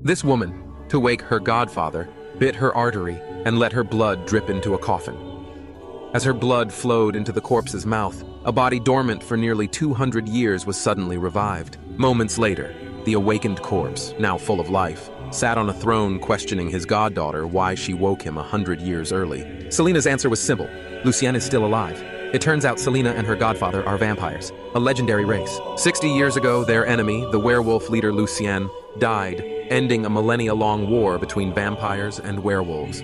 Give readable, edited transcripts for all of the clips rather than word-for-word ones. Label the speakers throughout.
Speaker 1: This woman, to wake her godfather, bit her artery and let her blood drip into a coffin. As her blood flowed into the corpse's mouth, a body dormant for nearly 200 years was suddenly revived. Moments later, the awakened corpse, now full of life, sat on a throne questioning his goddaughter why she woke him 100 years early. Selena's answer was simple: Lycan is still alive. It turns out Selena and her godfather are vampires, a legendary race. 60 years ago, their enemy, the werewolf leader Lycan, died, ending a millennia-long war between vampires and werewolves.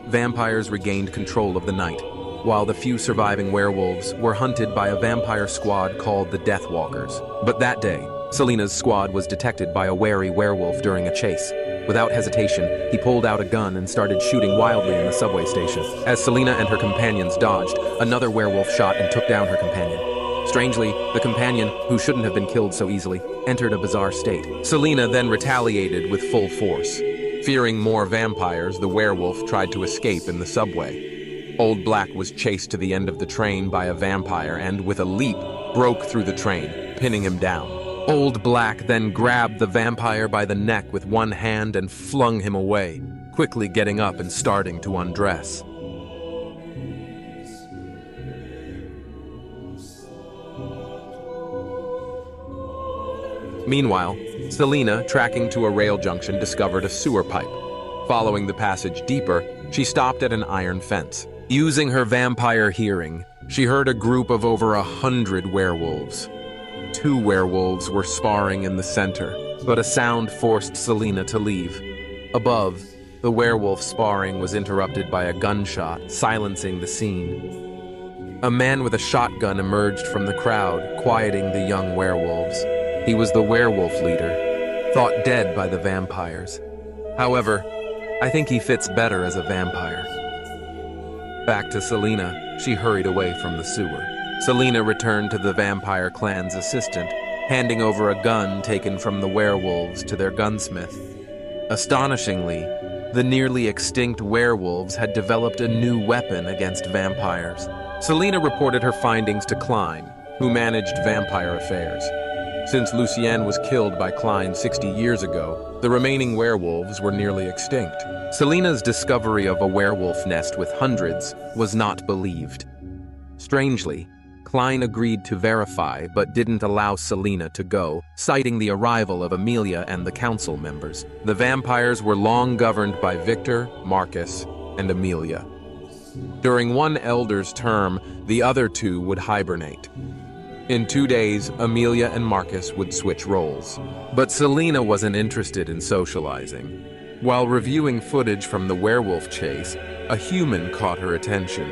Speaker 1: Vampires regained control of the night, while the few surviving werewolves were hunted by a vampire squad called the Deathwalkers. But that day, Selena's squad was detected by a wary werewolf during a chase. Without hesitation, he pulled out a gun and started shooting wildly in the subway station. As Selena and her companions dodged, another werewolf shot and took down her companion. Strangely, the companion, who shouldn't have been killed so easily, entered a bizarre state. Selena then retaliated with full force. Fearing more vampires, the werewolf tried to escape in the subway. Old Black was chased to the end of the train by a vampire and, with a leap, broke through the train, pinning him down. Old Black then grabbed the vampire by the neck with one hand and flung him away, quickly getting up and starting to undress. Meanwhile, Selena, tracking to a rail junction, discovered a sewer pipe. Following the passage deeper, she stopped at an iron fence. Using her vampire hearing, she heard a group of over 100 werewolves. 2 werewolves were sparring in the center, but a sound forced Selena to leave. Above, the werewolf sparring was interrupted by a gunshot, silencing the scene. A man with a shotgun emerged from the crowd, quieting the young werewolves. He was the werewolf leader, thought dead by the vampires. However, I think he fits better as a vampire. Back to Selena, she hurried away from the sewer. Selena returned to the vampire clan's assistant, handing over a gun taken from the werewolves to their gunsmith. Astonishingly, the nearly extinct werewolves had developed a new weapon against vampires. Selena reported her findings to Klein, who managed vampire affairs. Since Lycan was killed by Klein 60 years ago, the remaining werewolves were nearly extinct. Selena's discovery of a werewolf nest with hundreds was not believed. Strangely, Klein agreed to verify but didn't allow Selena to go, citing the arrival of Amelia and the council members. The vampires were long governed by Victor, Markus, and Amelia. During one elder's term, the other 2 would hibernate. In 2 days, Amelia and Markus would switch roles. But Selena wasn't interested in socializing. While reviewing footage from the werewolf chase, a human caught her attention.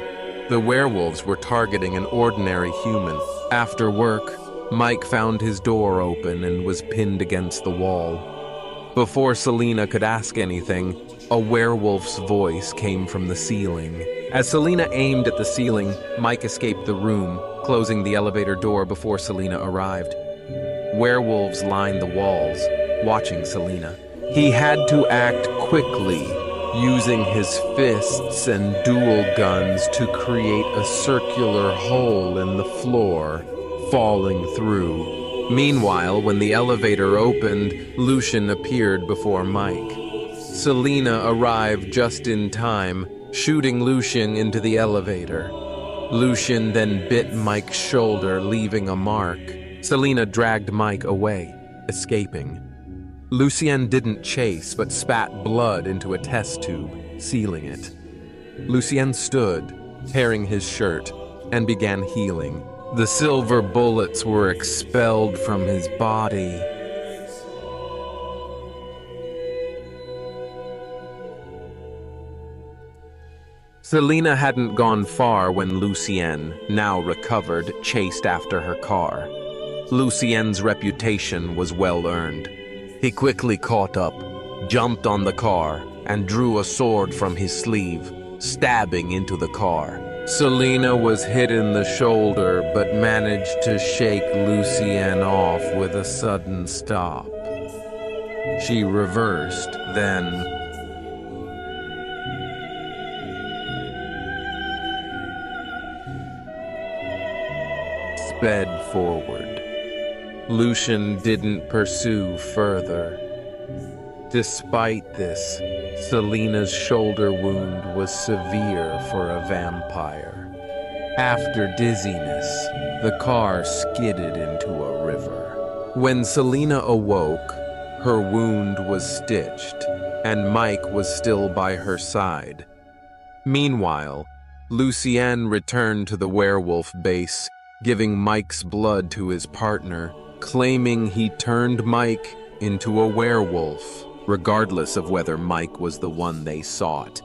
Speaker 1: The werewolves were targeting an ordinary human. After work, Mike found his door open and was pinned against the wall. Before Selena could ask anything, a werewolf's voice came from the ceiling. As Selena aimed at the ceiling, Mike escaped the room, closing the elevator door before Selena arrived. Werewolves lined the walls, watching Selena. He had to act quickly, using his fists and dual guns to create a circular hole in the floor, falling through. Meanwhile, when the elevator opened, Lycan appeared before Mike. Selena arrived just in time, shooting Lycan into the elevator. Lycan then bit Mike's shoulder, leaving a mark. Selena dragged Mike away, escaping. Lycan didn't chase, but spat blood into a test tube, sealing it. Lycan stood, tearing his shirt, and began healing. The silver bullets were expelled from his body. Selena hadn't gone far when Lycan, now recovered, chased after her car. Lycan's reputation was well earned. He quickly caught up, jumped on the car, and drew a sword from his sleeve, stabbing into the car. Selena was hit in the shoulder, but managed to shake Lycan off with a sudden stop. She reversed, then sped forward. Lycan didn't pursue further. Despite this, Selena's shoulder wound was severe for a vampire. After dizziness, the car skidded into a river. When Selena awoke, her wound was stitched, and Mike was still by her side. Meanwhile, Lucienne returned to the werewolf base, giving Mike's blood to his partner, claiming he turned Mike into a werewolf. Regardless of whether Mike was the one they sought,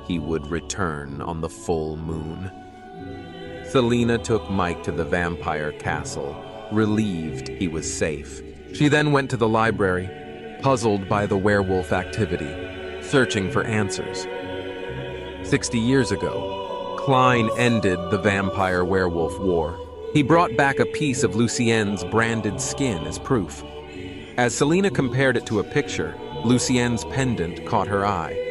Speaker 1: he would return on the full moon. Selena took Mike to the vampire castle, relieved he was safe. She then went to the library, puzzled by the werewolf activity, searching for answers. 60 years ago, Klein ended the vampire-werewolf war. He brought back a piece of Lucienne's branded skin as proof. As Selena compared it to a picture, Lucienne's pendant caught her eye.